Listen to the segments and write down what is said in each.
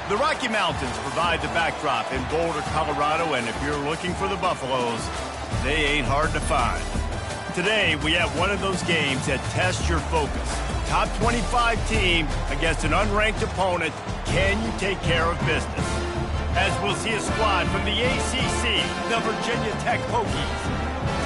The Rocky Mountains provide the backdrop in Boulder, Colorado, and if you're looking for the Buffaloes, they ain't hard to find. Today, we have one of those games that tests your focus. Top 25 team against an unranked opponent. Can you take care of business? As we'll see a squad from the ACC, the Virginia Tech Hokies,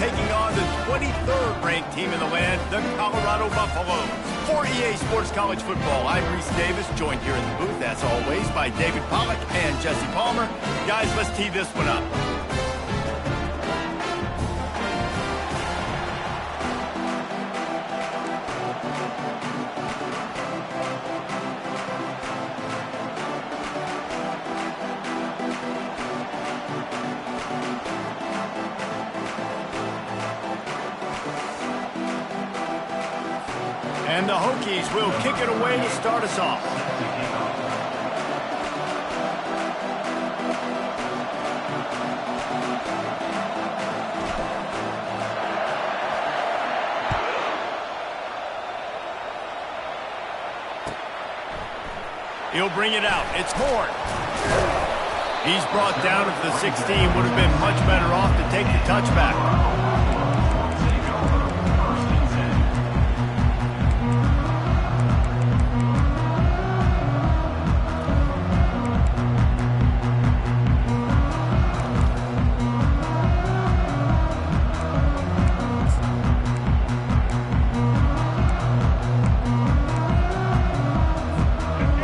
taking on the 23rd ranked team in the land, the Colorado Buffaloes. For EA Sports College Football, I'm Reese Davis, joined here in the booth, as always, by David Pollack and Jesse Palmer. Guys, let's tee this one up. And the Hokies will kick it away to start us off. He'll bring it out. It's Horn. He's brought down at the 16. Would have been much better off to take the touchback.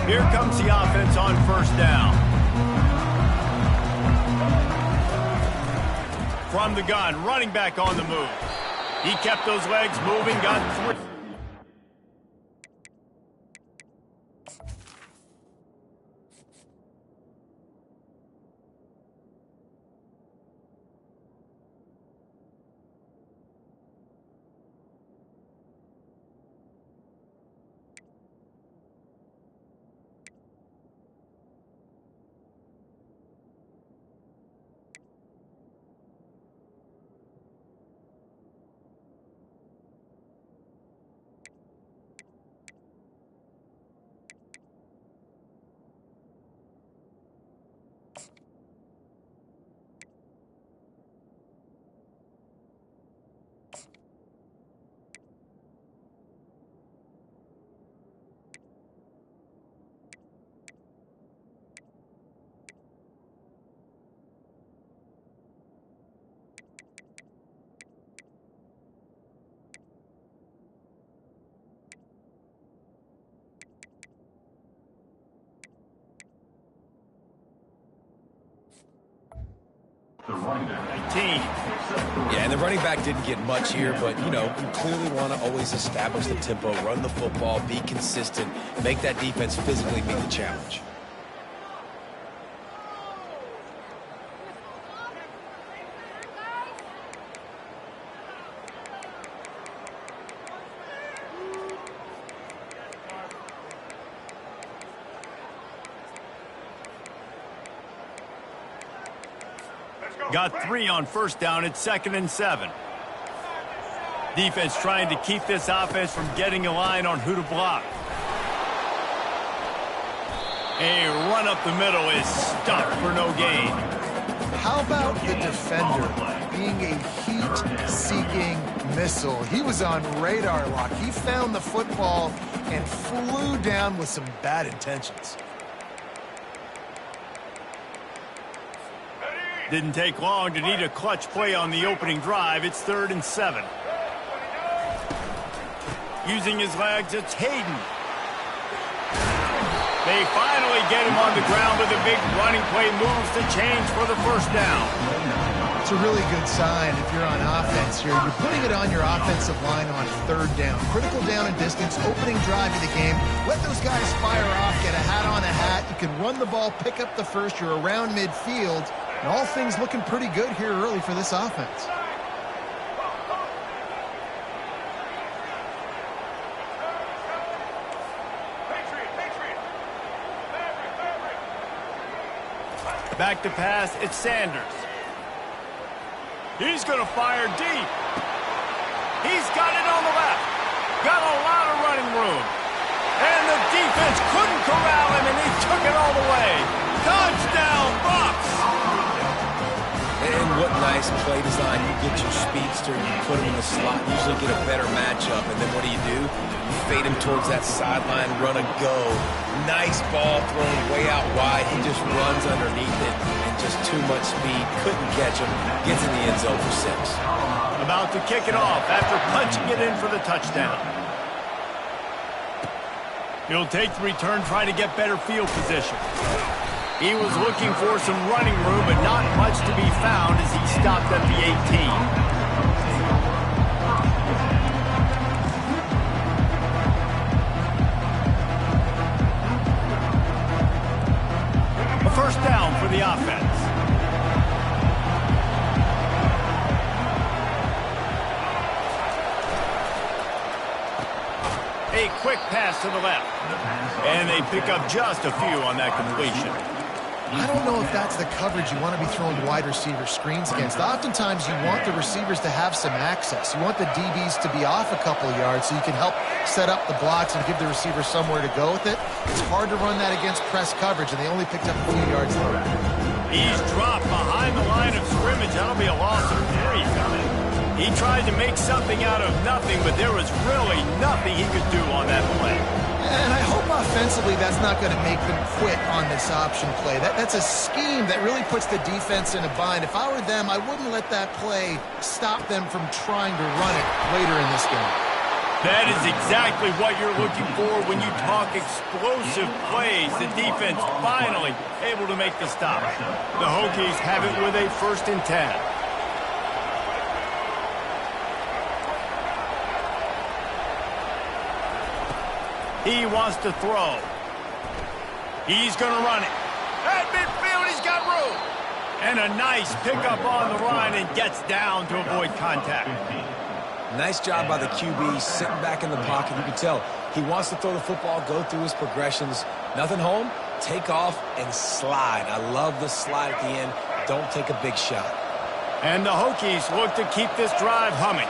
Here comes the offense on first down. From the gun, running back on the move. He kept those legs moving, got three. The running back. Yeah, and the running back didn't get much here, but, you clearly want to always establish the tempo, run the football, be consistent, make that defense physically meet the challenge. Got 3 on first down. It's 2nd and 7. Defense trying to keep this offense from getting a line on who to block. A run up the middle is stopped for no gain. How about the defender being a heat-seeking missile? He was on radar lock. He found the football and flew down with some bad intentions. Didn't take long to need a clutch play on the opening drive. It's 3rd and 7. Using his legs, it's Hayden. They finally get him on the ground with a big running play. Moves the change for the first down. It's a really good sign if you're on offense here. You're putting it on your offensive line on 3rd down. Critical down and distance, opening drive of the game. Let those guys fire off, get a hat on a hat. You can run the ball, pick up the first. You're around midfield. And all things looking pretty good here early for this offense. Back to pass, it's Sanders. He's going to fire deep. He's got it on the left. Got a lot of running room. And the defense couldn't corral him, and he took it all the way. Touchdown, Bucks! And what nice play design. You get your speedster, you put him in the slot, usually get a better matchup, and then what do? You fade him towards that sideline, run and go. Nice ball thrown way out wide. He just runs underneath it, and just too much speed. Couldn't catch him. Gets in the end zone for 6. About to kick it off after punching it in for the touchdown. He'll take the return, trying to get better field position. He was looking for some running room, but not much to be found as he stopped at the 18. A first down for the offense. A quick pass to the left. And they pick up just a few on that completion. I don't know if that's the coverage you want to be throwing wide receiver screens against. Oftentimes, you want the receivers to have some access. You want the DBs to be off a couple of yards so you can help set up the blocks and give the receiver somewhere to go with it. It's hard to run that against press coverage, and they only picked up a few yards there. He's dropped behind the line of scrimmage. That'll be a loss of 3. He tried to make something out of nothing, but there was really nothing he could do on that play. And I hope offensively that's not going to make them quit on this option play. That's a scheme that really puts the defense in a bind. If I were them, I wouldn't let that play stop them from trying to run it later in this game. That is exactly what you're looking for when you talk explosive plays. The defense finally able to make the stop. The Hokies have it with a 1st and 10. He wants to throw. He's going to run it. At midfield, he's got room. And a nice pickup on the run and gets down to avoid contact. Nice job by the QB, sitting back in the pocket. You can tell he wants to throw the football, go through his progressions. Nothing home, take off, and slide. I love the slide at the end. Don't take a big shot. And the Hokies look to keep this drive humming.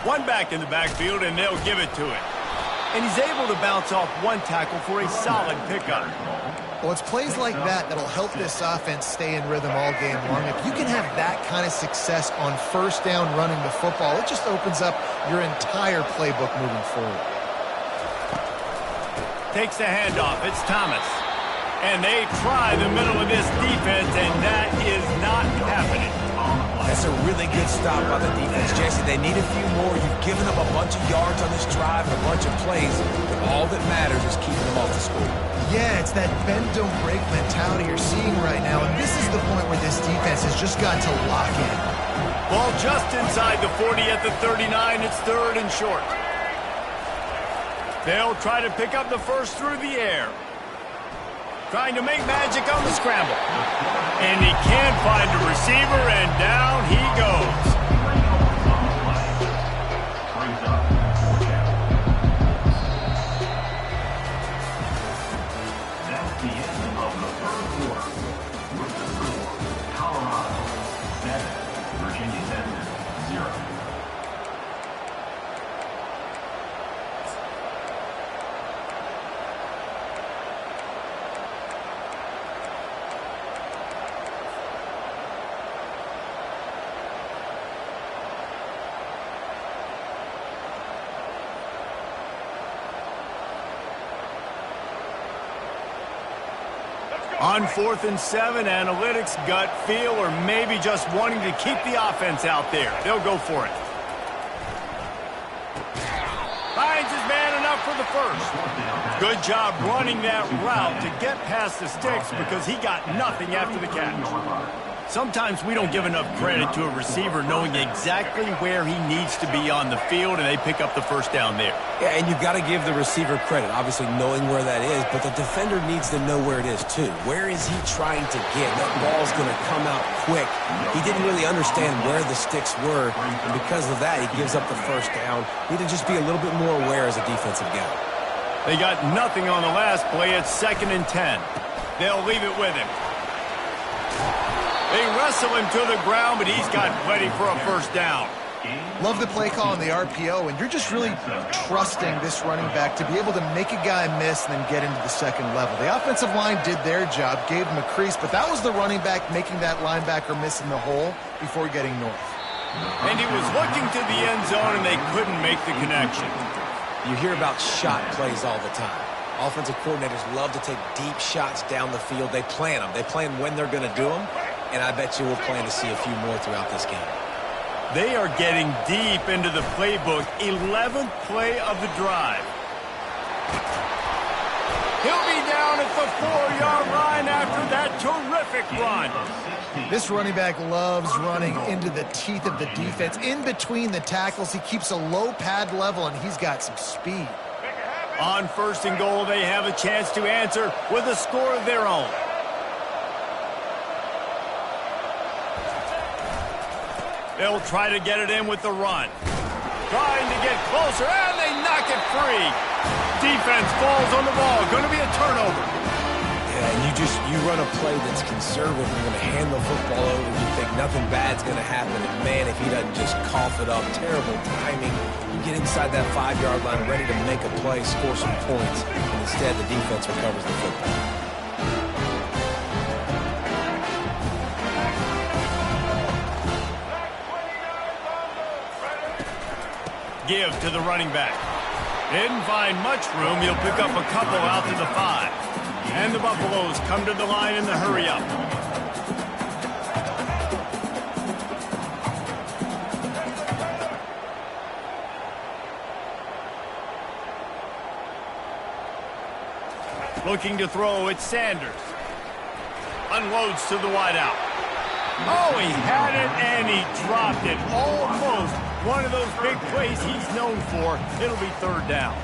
One back in the backfield, and they'll give it to him. And he's able to bounce off one tackle for a solid pickup. Well, it's plays like that that'll help this offense stay in rhythm all game long. If you can have that kind of success on 1st down running the football, it just opens up your entire playbook moving forward. Takes the handoff. It's Thomas. And they try the middle of this defense, and that is not happening. That's a really good stop by the defense, Jesse. They need a few more. You've given them a bunch of yards on this drive, a bunch of plays, but all that matters is keeping them off the score. Yeah, it's that bend, don't break mentality you're seeing right now, and this is the point where this defense has just got to lock in. Ball just inside the 40 at the 39. It's 3rd and short. They'll try to pick up the first through the air. Trying to make magic on the scramble. And he can't find a receiver, and down he goes. That's the end of the 1st quarter. With the score, Colorado 7, Virginia Tech 0. On 4th and 7, analytics, gut feel, or maybe just wanting to keep the offense out there. They'll go for it. Finds his man enough for the first. Good job running that route to get past the sticks because he got nothing after the catch. Sometimes we don't give enough credit to a receiver knowing exactly where he needs to be on the field, and they pick up the first down there. Yeah, and you've got to give the receiver credit, obviously knowing where that is, but the defender needs to know where it is too. Where is he trying to get? That ball's going to come out quick. He didn't really understand where the sticks were, and because of that, he gives up the first down. Need to just be a little bit more aware as a defensive guy. They got nothing on the last play. It's 2nd and 10. They'll leave it with him. They wrestle him to the ground, but he's got plenty for a first down. Love the play call on the RPO, and you're just really trusting this running back to be able to make a guy miss and then get into the second level. The offensive line did their job, gave him a crease, but that was the running back making that linebacker miss in the hole before getting north. And he was looking to the end zone, and they couldn't make the connection. You hear about shot plays all the time. Offensive coordinators love to take deep shots down the field. They plan them. They plan when they're going to do them, and I bet you we'll plan to see a few more throughout this game. They are getting deep into the playbook. 11th play of the drive. He'll be down at the 4-yard line after that terrific run. This running back loves running into the teeth of the defense. In between the tackles, he keeps a low pad level, and he's got some speed. On 1st and goal, they have a chance to answer with a score of their own. They'll try to get it in with the run. Trying to get closer, and they knock it free. Defense falls on the ball. Going to be a turnover. Yeah, and you run a play that's conservative. You're going to hand the football over. You think nothing bad's going to happen. And, man, if he doesn't just cough it up, terrible timing. You get inside that 5-yard line ready to make a play, score some points. And instead, the defense recovers the football. Give to the running back. Didn't find much room. He'll pick up a couple out to the 5. And the Buffaloes come to the line in the hurry-up. Looking to throw, it's Sanders. Unloads to the wideout. Oh, he had it, and he dropped it. Almost one of those big plays he's known for. It'll be 3rd down.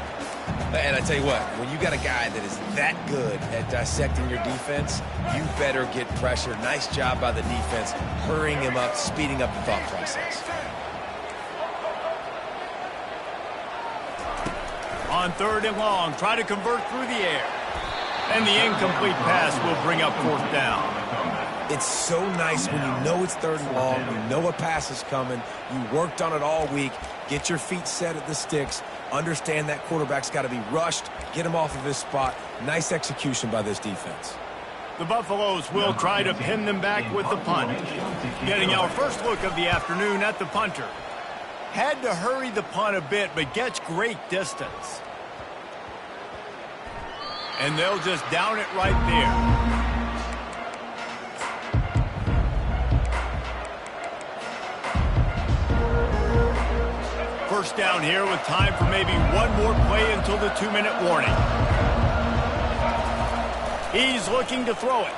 And I tell you what, when you got a guy that is that good at dissecting your defense, you better get pressure. Nice job by the defense, hurrying him up, speeding up the thought process. On 3rd and long, try to convert through the air. And the incomplete pass will bring up 4th down. It's so nice when you know it's 3rd and long, you know a pass is coming, you worked on it all week, get your feet set at the sticks, understand that quarterback's got to be rushed, get him off of his spot. Nice execution by this defense. The Buffaloes will try to pin them back with the punt. Getting our first look of the afternoon at the punter. Had to hurry the punt a bit, but gets great distance. And they'll just down it right there. First down here with time for maybe one more play until the 2-minute warning. He's looking to throw it.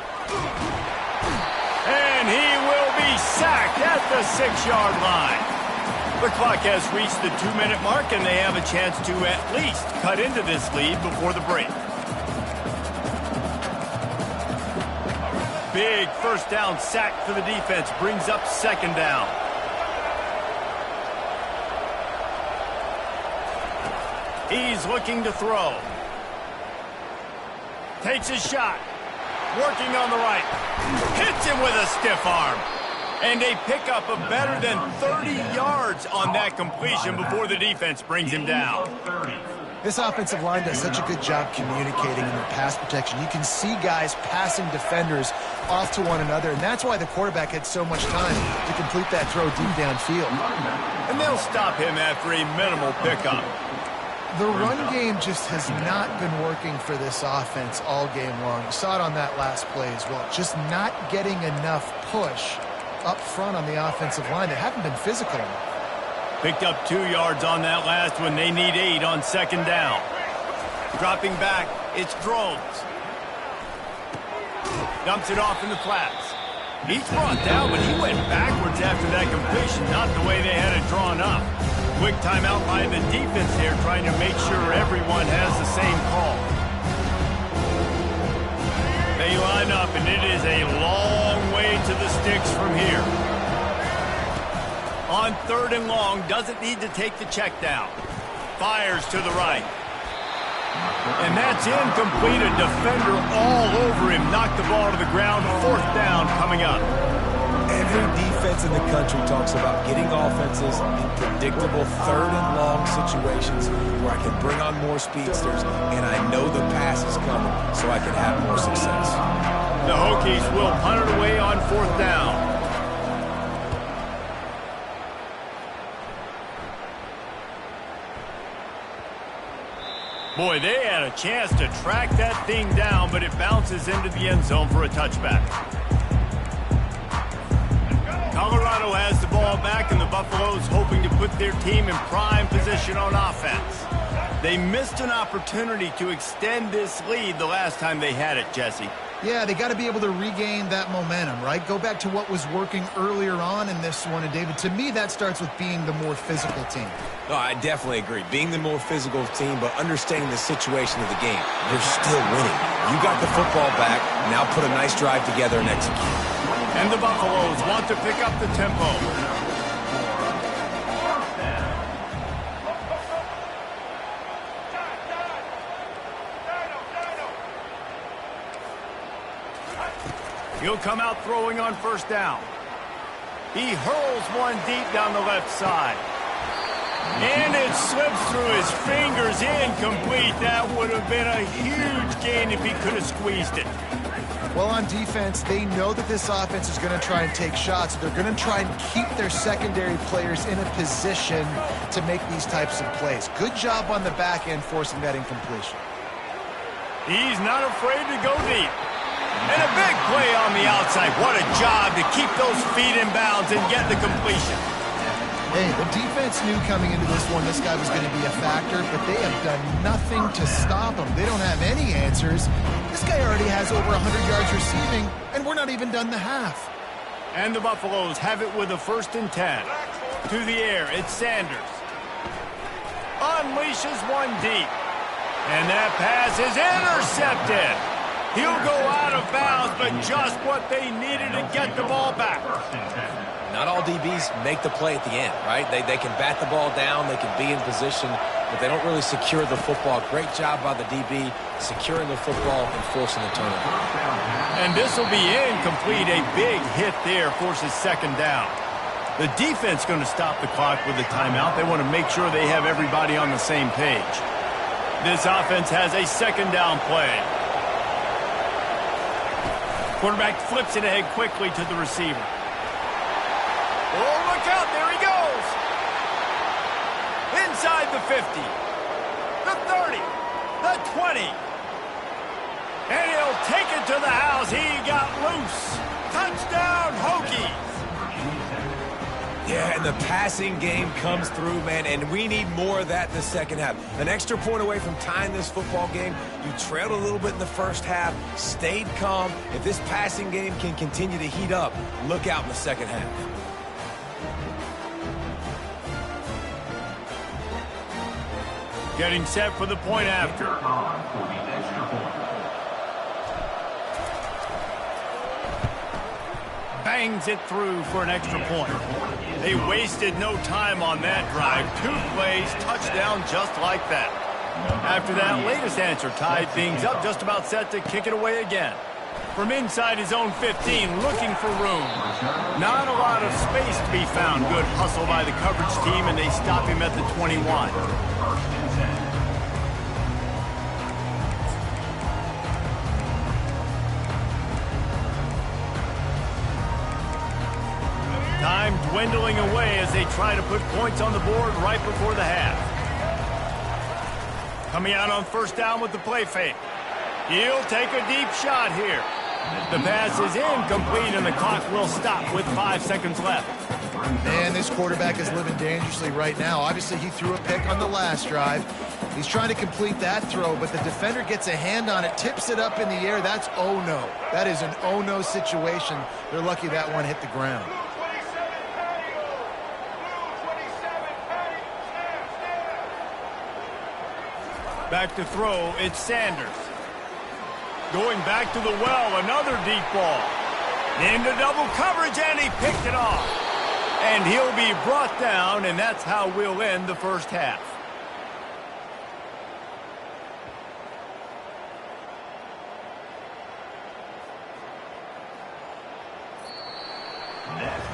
And he will be sacked at the 6-yard line. The clock has reached the 2-minute mark, and they have a chance to at least cut into this lead before the break. Big first down sack for the defense brings up 2nd down. He's looking to throw. Takes a shot. Working on the right. Hits him with a stiff arm. And they pick up a better than 30 yards on that completion before the defense brings him down. This offensive line does such a good job communicating in their pass protection. You can see guys passing defenders off to one another, and that's why the quarterback had so much time to complete that throw deep downfield. And they'll stop him after a minimal pickup. The run game just has not been working for this offense all game long. You saw it on that last play as well. Just not getting enough push up front on the offensive line. They haven't been physical enough. Picked up 2 yards on that last one. They need 8 on 2nd down. Dropping back, it's Drones. Dumps it off in the flats. He's brought down, but he went backwards after that completion, not the way they had it drawn up. Quick timeout by the defense there, trying to make sure everyone has the same call. They line up, and it is a long way to the sticks from here. On 3rd and long, doesn't need to take the check down. Fires to the right. And that's incomplete. A defender all over him. Knocked the ball to the ground. 4th down coming up. And Every defense in the country talks about getting offenses in predictable third and long situations where I can bring on more speedsters and I know the pass is coming so I can have more success. The Hokies will punt it away on 4th down. Boy, they had a chance to track that thing down, but it bounces into the end zone for a touchback. Colorado has the ball back, and the Buffaloes hoping to put their team in prime position on offense. They missed an opportunity to extend this lead the last time they had it, Jesse. Yeah, they got to be able to regain that momentum, right? Go back to what was working earlier on in this one. And, David, to me, that starts with being the more physical team. No, I definitely agree. Being the more physical team, but understanding the situation of the game. You're still winning. You got the football back. Now put a nice drive together and execute. And the Buffaloes want to pick up the tempo. He'll come out throwing on 1st down. He hurls one deep down the left side. And it slips through his fingers, incomplete. That would have been a huge gain if he could have squeezed it. Well, on defense, they know that this offense is going to try and take shots. They're going to try and keep their secondary players in a position to make these types of plays. Good job on the back end forcing that incompletion. He's not afraid to go deep. And a big play on the outside. What a job to keep those feet in bounds and get the completion. Hey, the defense knew coming into this one this guy was going to be a factor, but they have done nothing to stop him. They don't have any answers. This guy already has over 100 yards receiving, and we're not even done the half. And the Buffaloes have it with a 1st and 10. To the air, it's Sanders. Unleashes one deep. And that pass is intercepted. He'll go out of bounds, but just what they needed to get the ball back. Not all DBs make the play at the end, right? They can bat the ball down, they can be in position, but they don't really secure the football. Great job by the DB securing the football and forcing the turnover. And this will be incomplete. A big hit there forces 2nd down. The defense going to stop the clock with a timeout. They want to make sure they have everybody on the same page. This offense has a 2nd down play. Quarterback flips it ahead quickly to the receiver. Oh, look out, there he goes. Inside the 50, the 30, the 20. And he'll take it to the house. He got loose. Touchdown, Hokies. Yeah, and the passing game comes through, man, and we need more of that in the second half. An extra point away from tying this football game. You trailed a little bit in the first half, stayed calm. If this passing game can continue to heat up, look out in the second half. Getting set for the point after. Bangs it through for an extra point. They wasted no time on that drive. 2 plays, touchdown just like that. After that latest answer tied things up, just about set to kick it away again. From inside his own 15, looking for room. Not a lot of space to be found. Good hustle by the coverage team, and they stop him at the 21. Time dwindling away as they try to put points on the board right before the half. Coming out on 1st down with the play fake. He'll take a deep shot here. The pass is incomplete, and the clock will stop with 5 seconds left. Man, this quarterback is living dangerously right now. Obviously, he threw a pick on the last drive. He's trying to complete that throw, but the defender gets a hand on it, tips it up in the air. That's oh-no. That is an oh-no situation. They're lucky that one hit the ground. Back to throw, it's Sanders. Going back to the well, another deep ball. Into double coverage, and he picked it off. And he'll be brought down, and that's how we'll end the first half. Next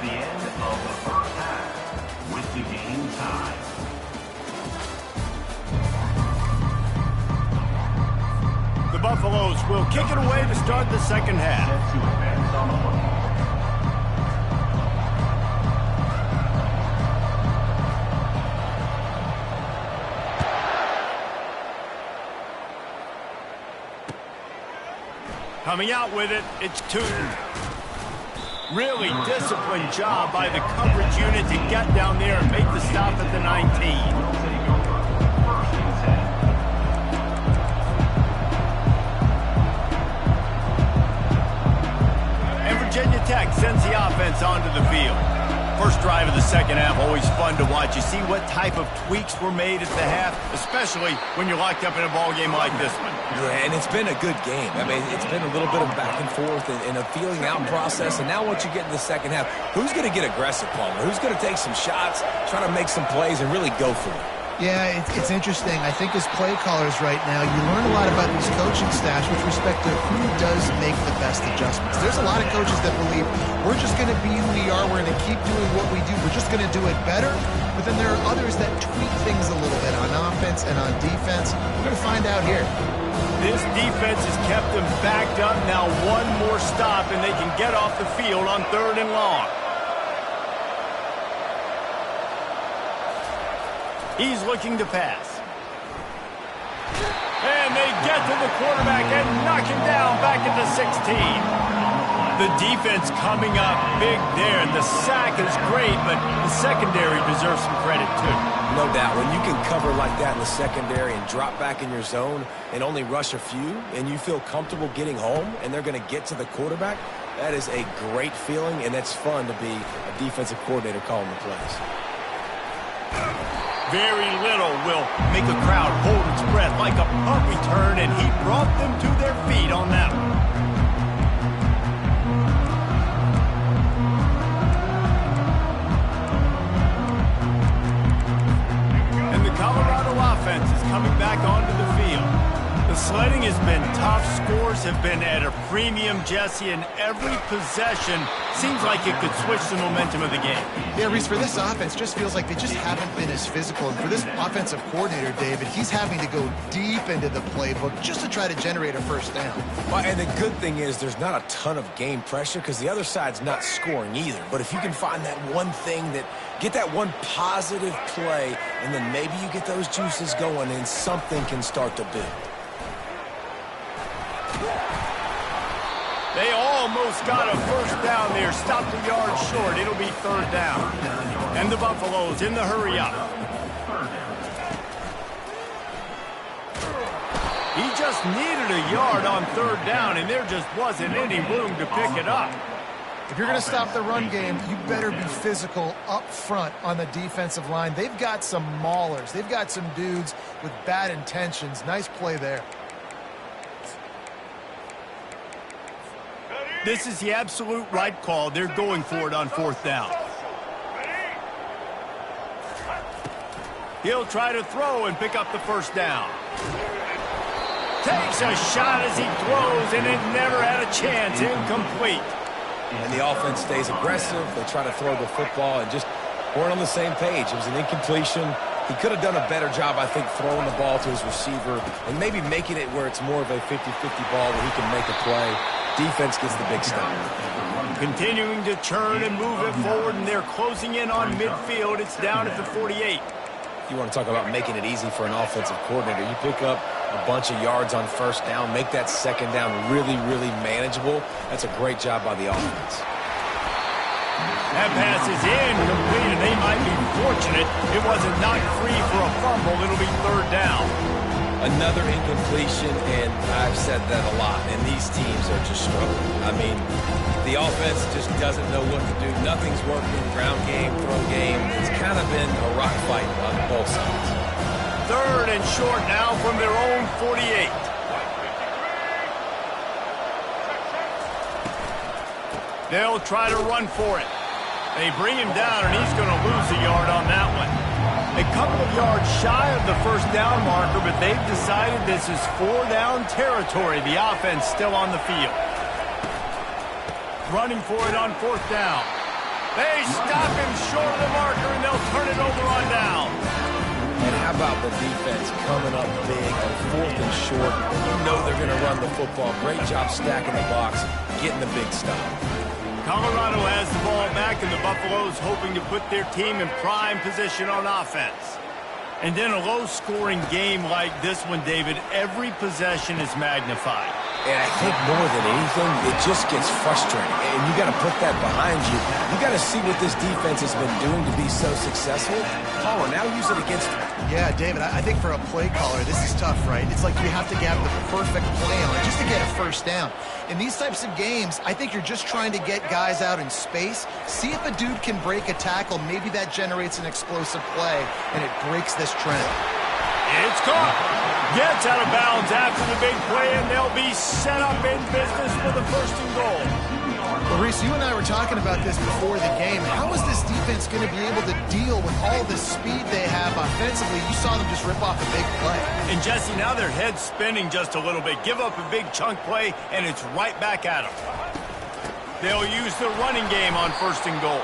Buffaloes will kick it away to start the second half. Set to advance on the football. Coming out with it, it's Tootin. Really disciplined job by the coverage unit to get down there and make the stop at the 19. Will take over. First and 10. And Virginia Tech sends the offense onto the field. First drive of the second half, always fun to watch. You see what type of tweaks were made at the half, especially when you're locked up in a ball game like this one. Yeah, and it's been a good game. I mean, it's been a little bit of back and forth and a feeling out process. And now once you get in the second half, who's going to get aggressive, Palmer? Who's going to take some shots, try to make some plays, and really go for it? Yeah, it's interesting. I think as play callers right now, you learn a lot about these coaching staffs with respect to who does make the best adjustments. There's a lot of coaches that believe we're just going to be who we are. We're going to keep doing what we do. We're just going to do it better. But then there are others that tweak things a little bit on offense and on defense. We're going to find out here. This defense has kept them backed up. Now one more stop, and they can get off the field on 3rd and long. He's looking to pass. And they get to the quarterback and knock him down back at the 16. The defense coming up big there. The sack is great, but the secondary deserves some credit too. No doubt. When you can cover like that in the secondary and drop back in your zone and only rush a few, and you feel comfortable getting home and they're going to get to the quarterback, that is a great feeling, and it's fun to be a defensive coordinator calling the plays. Very little will make a crowd hold its breath like a punt return, and he brought them to their feet on that one. And the Colorado offense is coming back onto the field. The sledding has been tough. Scores have been at a premium, Jesse, and every possession seems like it could switch the momentum of the game. Yeah, Reese, for this offense, just feels like they just haven't been as physical. And for this offensive coordinator, David, he's having to go deep into the playbook just to try to generate a first down. Well, and the good thing is there's not a ton of game pressure because the other side's not scoring either. But if you can find that one thing get that one positive play, and then maybe you get those juices going and something can start to build. They almost got a first down there. Stopped a yard short. It'll be 3rd down. And the Buffaloes in the hurry up. He just needed a yard on 3rd down, and there just wasn't any room to pick it up. If you're going to stop the run game, you better be physical up front on the defensive line. They've got some maulers. They've got some dudes with bad intentions. Nice play there. This is the absolute right call. They're going for it on 4th down. He'll try to throw and pick up the first down. Takes a shot as he throws, and it never had a chance. Incomplete. And the offense stays aggressive. They try to throw the football and just weren't on the same page. It was an incompletion. He could have done a better job, I think, throwing the ball to his receiver and maybe making it where it's more of a 50-50 ball where he can make a play. Defense gets the big stop. Continuing to turn and move it forward, and they're closing in on midfield. It's down at the 48. You want to talk about making it easy for an offensive coordinator. You pick up a bunch of yards on 1st down, make that 2nd down really, really manageable. That's a great job by the offense. That pass is incomplete, and they might be fortunate it wasn't knocked free for a fumble. It'll be 3rd down. Another incompletion, and I've said that a lot, and these teams are just struggling. I mean, the offense just doesn't know what to do. Nothing's working. Ground game, throw game. It's kind of been a rock fight on both sides. 3rd and short now from their own 48. They'll try to run for it. They bring him down, and he's going to lose a yard on that one. A couple of yards shy of the first down marker, but they've decided this is 4-down territory. The offense still on the field. Running for it on 4th down. They stop him short of the marker, and they'll turn it over on down. And How about the defense coming up big on 4th and short? You know they're going to run the football. Great job stacking the box, getting the big stop. Colorado has the ball back, and the Buffaloes hoping to put their team in prime position on offense. And in a low-scoring game like this one, David, every possession is magnified. And I think more than anything, it just gets frustrating. And you got to put that behind you. You got to see what this defense has been doing to be so successful. Caller, now use it against them. Yeah, David, I think for a play caller, this is tough, right? It's like you have to have the perfect play on it just to get a first down. In these types of games, I think you're just trying to get guys out in space, see if a dude can break a tackle. Maybe that generates an explosive play, and it breaks this trend. It's caught. Gets out of bounds after the big play, and they'll be set up in business for the 1st and goal. Well, Reese, you and I were talking about this before the game. How is this defense going to be able to deal with all the speed they have offensively? You saw them just rip off a big play. And, Jesse, now their head's spinning just a little bit. Give up a big chunk play, and it's right back at them. They'll use the running game on 1st and goal.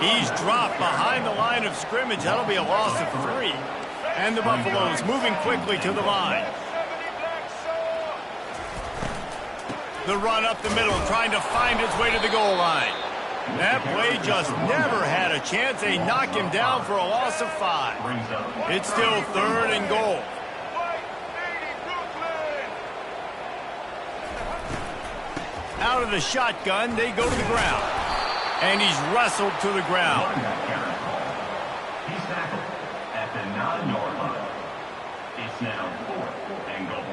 He's dropped behind the line of scrimmage. That'll be a loss of 3. And the Buffaloes moving quickly to the line. The run up the middle, trying to find its way to the goal line. That play just never had a chance. They knock him down for a loss of 5. It's still 3rd and goal. Out of the shotgun, they go to the ground. And he's wrestled to the ground. He's tackled at the 9-yard line. It's now 4th and goal.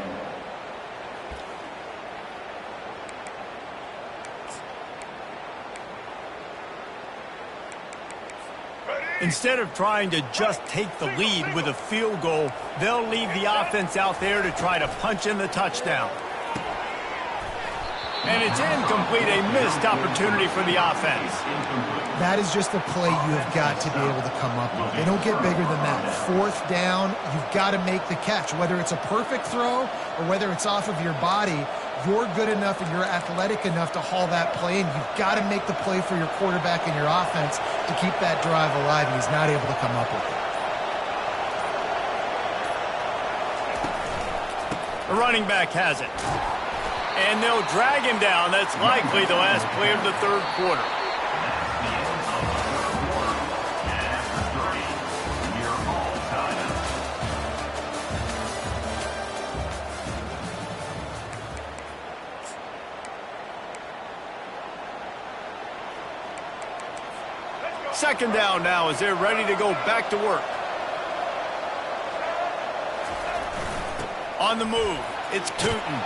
Instead of trying to just take the lead with a field goal, they'll leave the offense out there to try to punch in the touchdown. And it's incomplete, a missed opportunity for the offense. That is just a play you have got to be able to come up with. They don't get bigger than that. 4th down, you've got to make the catch. Whether it's a perfect throw or whether it's off of your body, you're good enough and you're athletic enough to haul that play, and you've got to make the play for your quarterback and your offense to keep that drive alive, and he's not able to come up with it. The running back has it. And they'll drag him down. That's likely the last play of the 3rd quarter. Second down now as they're ready to go back to work. On the move, it's Tootin.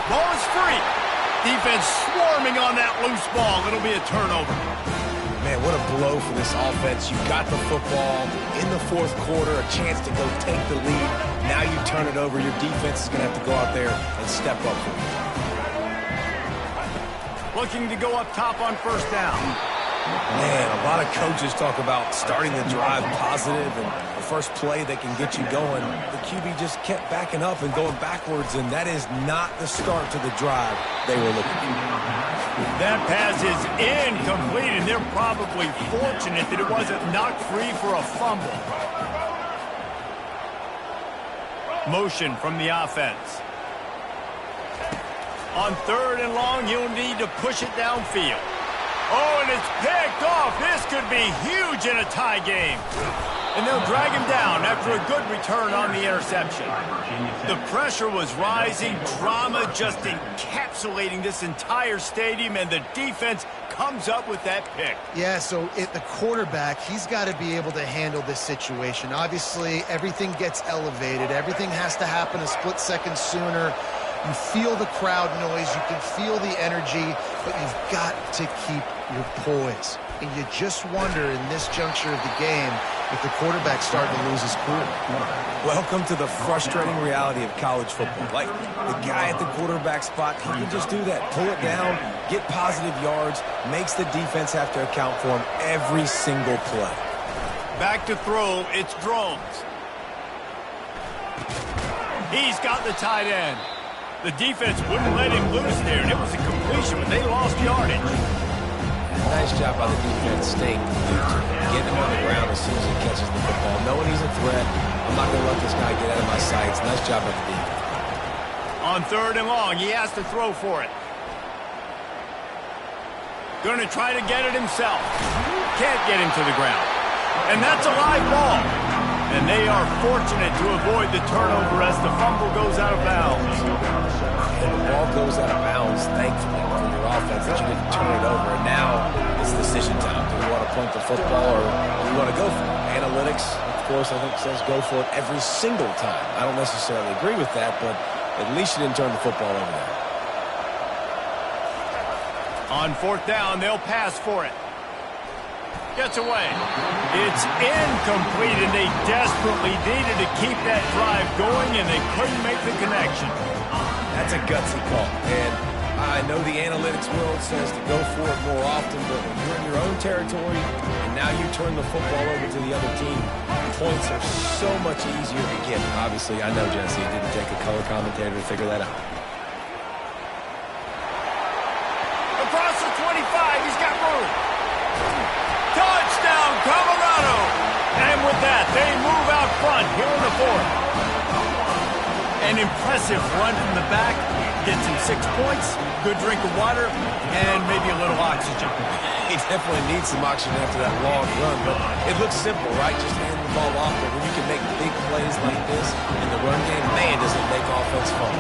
Ball is free. Defense swarming on that loose ball. It'll be a turnover. Man, what a blow for this offense. You got the football in the 4th quarter, a chance to go take the lead. Now you turn it over. Your defense is going to have to go out there and step up for you. Looking to go up top on 1st down. Man, a lot of coaches talk about starting the drive positive and the first play that can get you going. The QB just kept backing up and going backwards, and that is not the start to the drive they were looking for. That pass is incomplete, and they're probably fortunate that it wasn't knocked free for a fumble. Motion from the offense. On 3rd and long, he'll need to push it downfield. Oh, and it's picked off. This could be huge in a tie game. And they'll drag him down after a good return on the interception. The pressure was rising, drama just encapsulating this entire stadium, and the defense comes up with that pick. Yeah, so the quarterback, he's got to be able to handle this situation. Obviously, everything gets elevated. Everything has to happen a split second sooner. You feel the crowd noise, you can feel the energy, but you've got to keep your poise. And you just wonder in this juncture of the game if the quarterback's starting to lose his cool. Welcome to the frustrating reality of college football. Like, the guy at the quarterback spot, he can just do that. Pull it down, get positive yards, makes the defense have to account for him every single play. Back to throw, it's Drones. He's got the tight end. The defense wouldn't let him loose there, and it was a completion, but they lost yardage. Nice job by the defense staying glued to him, getting him on the ground as soon as he catches the football, knowing he's a threat, I'm not going to let this guy get out of my sights. Nice job by the defense. On 3rd and long, he has to throw for it. Going to try to get it himself. Can't get him to the ground. And that's a live ball. And they are fortunate to avoid the turnover as the fumble goes out of bounds. And the ball goes out of bounds, thankfully, for your offense that you didn't turn it over. And now it's decision time. Do you want to punt the football or do you want to go for it? Analytics, of course, I think says go for it every single time. I don't necessarily agree with that, but at least you didn't turn the football over there. On 4th down, they'll pass for it. Gets away. It's incomplete, and they desperately needed to keep that drive going, and they couldn't make the connection. That's a gutsy call. And I know the analytics world says to go for it more often, but when you're in your own territory, and now you turn the football over to the other team, points are so much easier to get. Obviously, I know, Jesse, it didn't take a color commentator to figure that out. Across the 25, he's got room. Touchdown, Colorado! And with that, they move out front here in the 4th. An impressive run from the back. Gets him 6 points, good drink of water, and maybe a little oxygen. He definitely needs some oxygen after that long run, but it looks simple, right? Just hand the ball off, but when you can make big plays like this in the run game, man, does it make offense fun.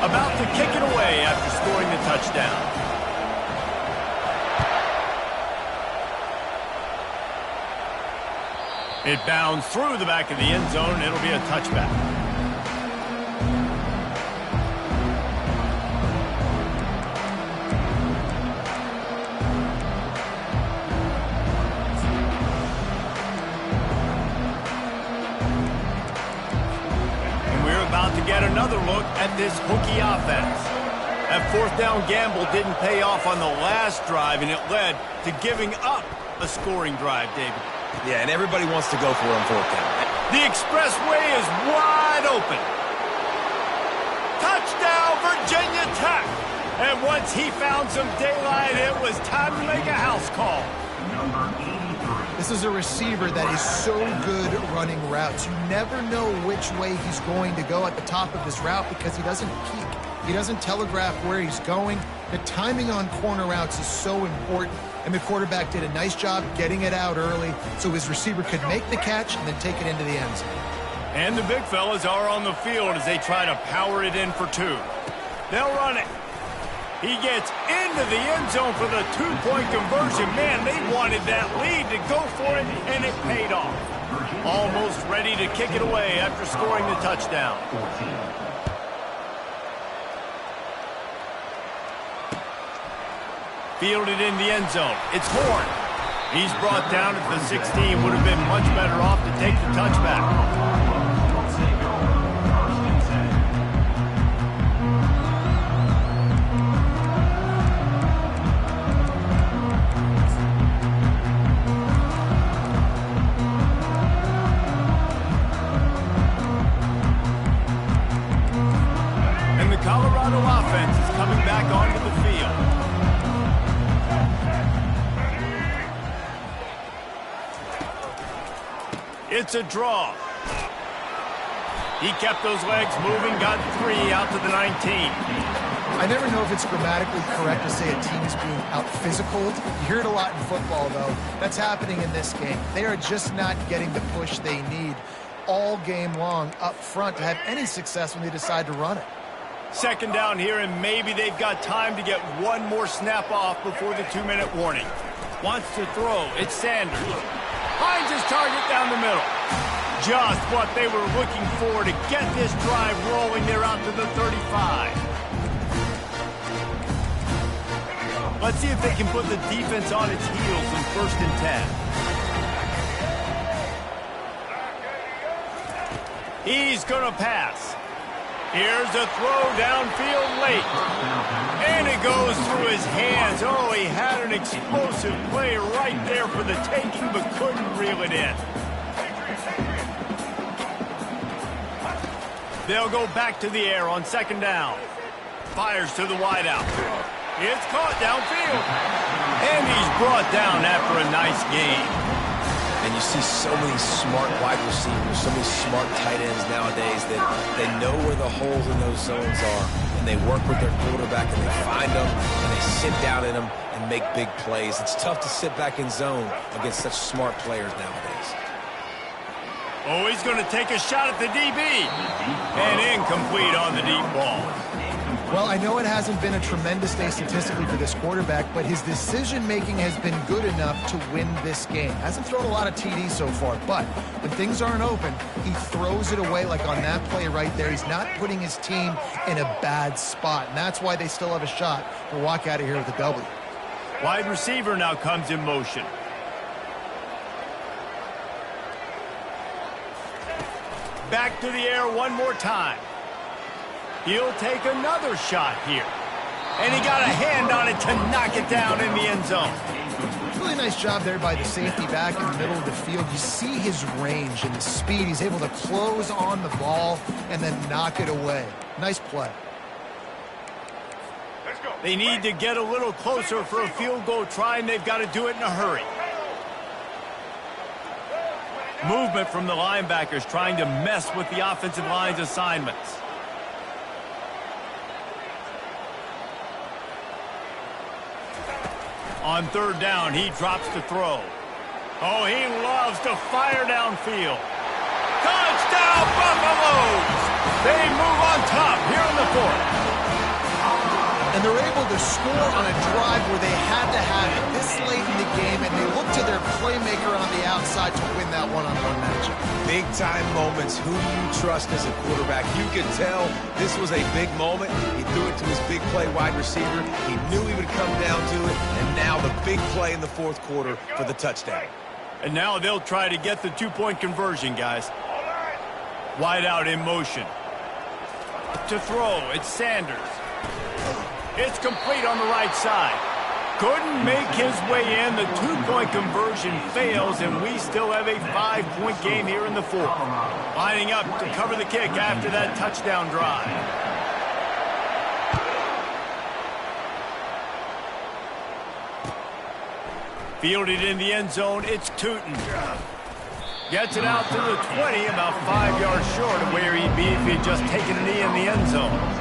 About to kick it away after scoring the touchdown. It bounds through the back of the end zone. It'll be a touchback. And we're about to get another look at this hooky offense. That 4th down gamble didn't pay off on the last drive, and it led to giving up a scoring drive, David. Yeah, and everybody wants to go for it on 4th down. The expressway is wide open. Touchdown, Virginia Tech. And once he found some daylight, it was time to make a house call. This is a receiver that is so good at running routes. You never know which way he's going to go at the top of his route because he doesn't peek. He doesn't telegraph where he's going. The timing on corner routes is so important, and the quarterback did a nice job getting it out early so his receiver could make the catch and then take it into the end zone. And the big fellas are on the field as they try to power it in for 2. They'll run it. He gets into the end zone for the 2-point conversion. Man, they wanted that lead to go for it, and it paid off. Almost ready to kick it away after scoring the touchdown. Fielded in the end zone. It's Horn. He's brought down at the 16. Would have been much better off to take the touchback. And the Colorado offense is coming back onto the field. It's a draw. He kept those legs moving, got 3 out to the 19. I never know if it's grammatically correct to say a team is being out-physicaled. You hear it a lot in football, though. That's happening in this game. They are just not getting the push they need all game long up front to have any success when they decide to run it. 2nd down here, and maybe they've got time to get one more snap off before the 2-minute warning. Wants to throw. It's Sanders. Finds his target down the middle. Just what they were looking for to get this drive rolling. They're out to the 35. Let's see if they can put the defense on its heels in 1st and 10. He's going to pass. Here's a throw downfield late. And it goes through his hands. Oh, he had an explosive play right there for the taking, but couldn't reel it in. They'll go back to the air on 2nd down. Fires to the wideout. It's caught downfield. And he's brought down after a nice game. And you see so many smart wide receivers, so many smart tight ends nowadays that they know where the holes in those zones are, and they work with their quarterback, and they find them, and they sit down in them and make big plays. It's tough to sit back in zone against such smart players nowadays. Oh, he's going to take a shot at the DB. And incomplete on the deep ball. Well, I know it hasn't been a tremendous day statistically for this quarterback, but his decision-making has been good enough to win this game. Hasn't thrown a lot of TDs so far, but when things aren't open, he throws it away like on that play right there. He's not putting his team in a bad spot, and that's why they still have a shot to walk out of here with a W. Wide receiver now comes in motion. Back to the air one more time. He'll take another shot here. And he got a hand on it to knock it down in the end zone. Really nice job there by the safety back in the middle of the field. You see his range and the speed. He's able to close on the ball and then knock it away. Nice play. They need to get a little closer for a field goal try, and they've got to do it in a hurry. Movement from the linebackers trying to mess with the offensive line's assignments. On third down, he drops to throw. Oh, he loves to fire downfield. Touchdown, Buffaloes! They move on top here in the fourth. And they're able to score on a drive where they had to have it this late in the game, and they look to their playmaker on the outside to win that one-on-one matchup. Big-time moments. Who do you trust as a quarterback? You could tell this was a big moment. He threw it to his big play wide receiver. He knew he would come down to it, and now the big play in the fourth quarter for the touchdown. And now they'll try to get the two-point conversion, guys. Wide out in motion. To throw, it's Sanders. It's complete on the right side. Couldn't make his way in. The two-point conversion fails, and we still have a 5-point game here in the fourth. Lining up to cover the kick after that touchdown drive. Fielded in the end zone, it's Tootin. Gets it out to the 20, about 5 yards short of where he'd be if he'd just taken a knee in the end zone.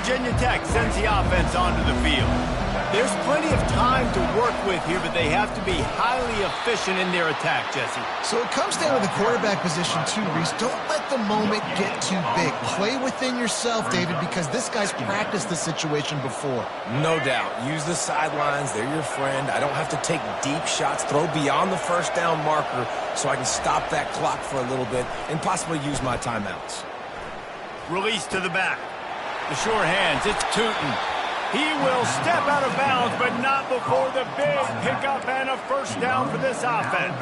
Virginia Tech sends the offense onto the field. There's plenty of time to work with here, but they have to be highly efficient in their attack, Jesse. So it comes down to the quarterback position too, Reese. Don't let the moment get too big. Play within yourself, David, because this guy's practiced this situation before. No doubt. Use the sidelines. They're your friend. I don't have to take deep shots. Throw beyond the first down marker so I can stop that clock for a little bit and possibly use my timeouts. Release to the back. The sure hands, it's Tootin. He will step out of bounds, but not before the big pickup and a first down for this offense.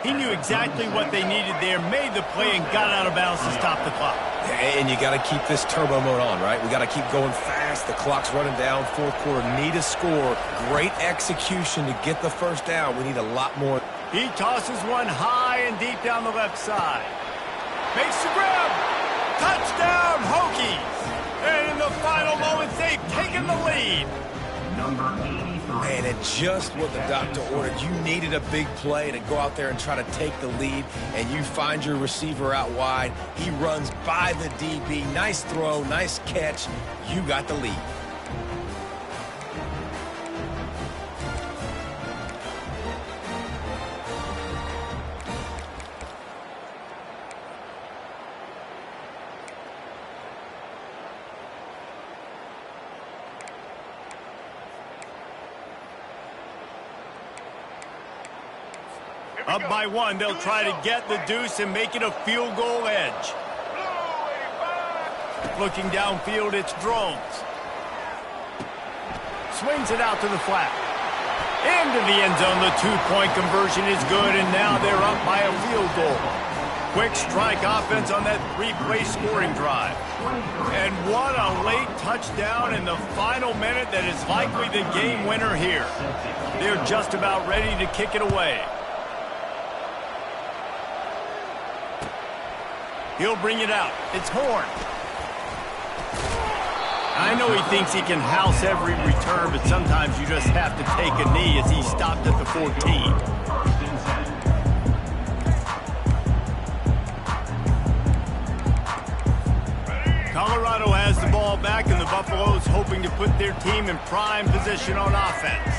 He knew exactly what they needed there, made the play, and got out of bounds to stop the clock. And you got to keep this turbo mode on, right? We got to keep going fast. The clock's running down. Fourth quarter, need a score. Great execution to get the first down. We need a lot more. He tosses one high and deep down the left side. Makes the grab. Touchdown, Hokies. And in the final moments, they've taken the lead. Number 83. Man, it's just what the doctor ordered. You needed a big play to go out there and try to take the lead, and you find your receiver out wide. He runs by the DB. Nice throw, nice catch. You got the lead. Up by one, they'll try to get the deuce and make it a field goal edge. Looking downfield, it's Drones. Swings it out to the flat. Into the end zone, the two-point conversion is good, and now they're up by a field goal. Quick strike offense on that three-play scoring drive. And what a late touchdown in the final minute that is likely the game winner here. They're just about ready to kick it away. He'll bring it out. It's Horn. I know he thinks he can house every return, but sometimes you just have to take a knee as he stopped at the 14. Colorado has the ball back, and the Buffaloes hoping to put their team in prime position on offense.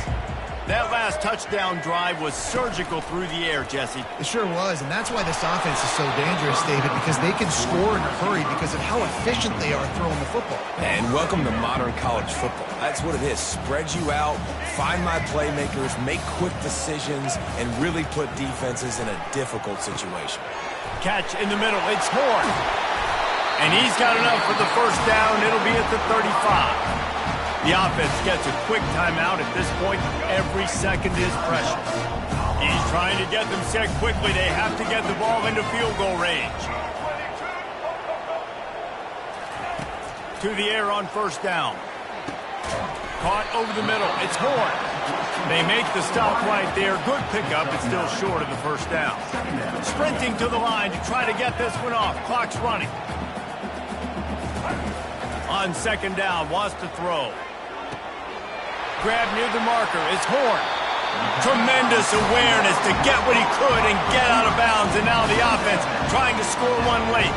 That last touchdown drive was surgical through the air, Jesse. It sure was, and that's why this offense is so dangerous, David, because they can score in a hurry because of how efficient they are throwing the football. And welcome to modern college football. That's what it is. Spread you out, find my playmakers, make quick decisions, and really put defenses in a difficult situation. Catch in the middle. It's Horn. And he's got enough for the first down. It'll be at the 35. The offense gets a quick timeout. At this point, every second is precious. He's trying to get them set quickly. They have to get the ball into field goal range. To the air on first down. Caught over the middle. It's Horn. They make the stop right there. Good pickup, but still short of the first down. Sprinting to the line to try to get this one off. Clock's running. On second down, wants to throw. Grab near the marker. It's Horn. Tremendous awareness to get what he could and get out of bounds. And now the offense trying to score one late.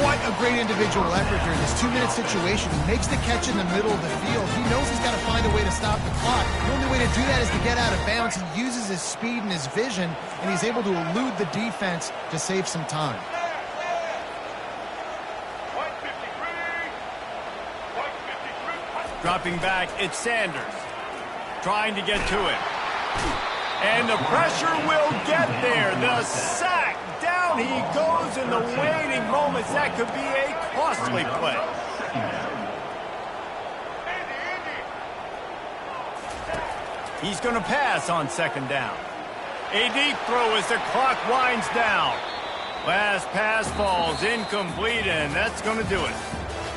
What a great individual effort here in this 2-minute situation. He makes the catch in the middle of the field. He knows he's got to find a way to stop the clock. The only way to do that is to get out of bounds. He uses his speed and his vision, and he's able to elude the defense to save some time. Dropping back, it's Sanders. Trying to get to it. And the pressure will get there. The sack. Down he goes in the waiting moments. That could be a costly play. He's going to pass on second down. A deep throw as the clock winds down. Last pass falls incomplete, and that's going to do it.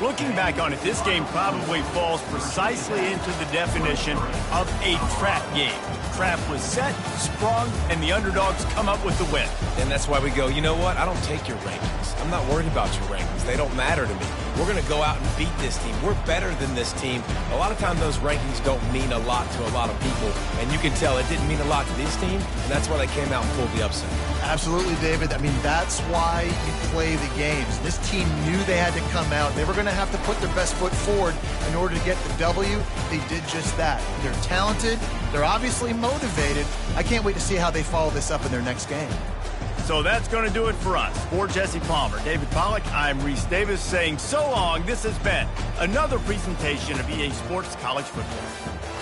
Looking back on it, this game probably falls precisely into the definition of a trap game. Trap was set, sprung, and the underdogs come up with the win. And that's why we go, you know what? I don't take your rankings. I'm not worried about your rankings. They don't matter to me. We're going to go out and beat this team. We're better than this team. A lot of times those rankings don't mean a lot to a lot of people, and you can tell it didn't mean a lot to this team, and that's why they came out and pulled the upset. Absolutely, David. I mean, that's why you play the games. This team knew they had to come out. They were going to have to put their best foot forward in order to get the W. They did just that. They're talented. They're obviously motivated. I can't wait to see how they follow this up in their next game. So that's going to do it for us. For Jesse Palmer, David Pollack, I'm Reese Davis saying so long. This has been another presentation of EA Sports College Football.